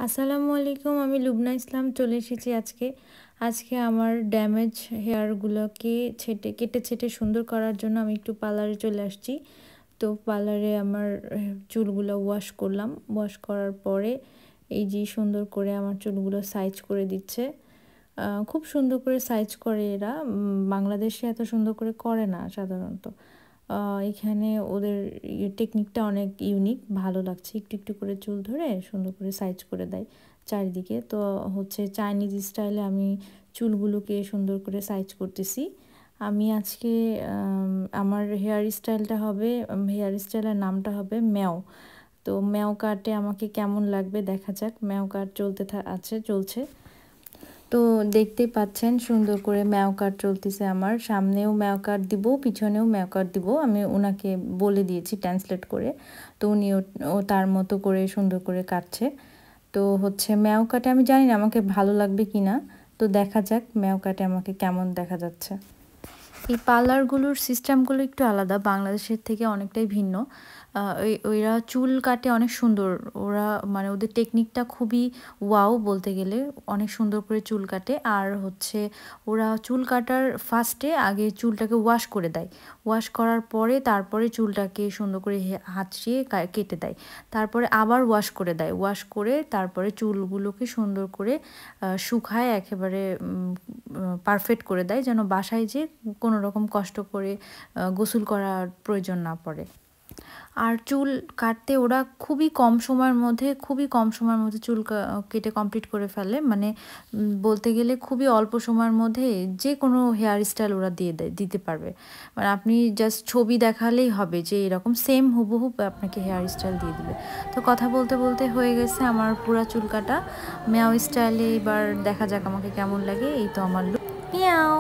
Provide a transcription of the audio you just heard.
আসসালামু আলাইকুম, আমি লুবনা ইসলাম চলে এসেছি আজকে আমার ড্যামেজ হেয়ারগুলোকে কেটে ছেটে সুন্দর করার জন্য আমি একটু পার্লারে চলে আসছি। তো পার্লারে আমার চুলগুলো ওয়াশ করলাম। ওয়াশ করার পরে এই যে সুন্দর করে আমার চুলগুলো সাইজ করে দিচ্ছে। খুব সুন্দর করে সাইজ করে এরা। বাংলাদেশে এত সুন্দর করে করে না সাধারণত। এখানে ওদের টেকনিকটা অনেক ইউনিক, ভালো লাগছে। একটু একটু করে চুল ধরে সুন্দর করে সাইজ করে দেয় চারিদিকে। তো হচ্ছে চাইনিজ স্টাইলে আমি চুলগুলোকে সুন্দর করে সাইজ করতেছি। আমি আজকে আমার হেয়ার স্টাইলের নামটা হবে ম্যাও। তো ম্যাও কাটে আমাকে কেমন লাগবে দেখা যাক। ম্যাও কাট চলছে। তো দেখতেই পাচ্ছেন সুন্দর করে ম্যাও কাট চলতেছে আমার। সামনেও ম্যাও কাট দিব, পিছনেও ম্যাও কাট দিব। আমি ওনাকে বলে দিয়েছি ট্রান্সলেট করে। তো ও তার মতো করে সুন্দর করে কাটছে। তো হচ্ছে ম্যাও কাটে আমি জানি না আমাকে ভালো লাগবে কি না। তো দেখা যাক ম্যাও কাটে আমাকে কেমন দেখা যাচ্ছে। এই পার্লারগুলোর সিস্টেমগুলো একটু আলাদা, বাংলাদেশের থেকে অনেকটাই ভিন্ন। ওইরা চুল কাটে অনেক সুন্দর। ওরা মানে ওদের টেকনিকটা খুবই ওয়াও বলতে গেলে। অনেক সুন্দর করে চুল কাটে। আর হচ্ছে ওরা চুল কাটার ফার্স্টে আগে চুলটাকে ওয়াশ করে দেয়। ওয়াশ করার পরে তারপরে চুলটাকে সুন্দর করে হাঁচিয়ে কেটে দেয়। তারপরে আবার ওয়াশ করে দেয়। ওয়াশ করে তারপরে চুলগুলোকে সুন্দর করে শুকায় একেবারে পারফেক্ট করে দেয়, যেন বাসায় যে কোনো রকম কষ্ট করে গোসল করার প্রয়োজন না পড়ে। আর চুল কাটতে ওরা খুবই কম সময়ের মধ্যে চুল কেটে কমপ্লিট করে ফেলে। মানে বলতে গেলে খুবই অল্প সময়ের মধ্যে যে কোনো হেয়ার স্টাইল ওরা দিতে পারবে। মানে আপনি জাস্ট ছবি দেখালেই হবে যে এরকম সেম হুবহু আপনাকে হেয়ার স্টাইল দিয়ে দিবে। তো কথা বলতে বলতে হয়ে গেছে আমার পুরা চুল কাটা ম্যাও স্টাইলে। এবার দেখা যাক আমাকে কেমন লাগে। এই তো আমার লুক মিয়াও।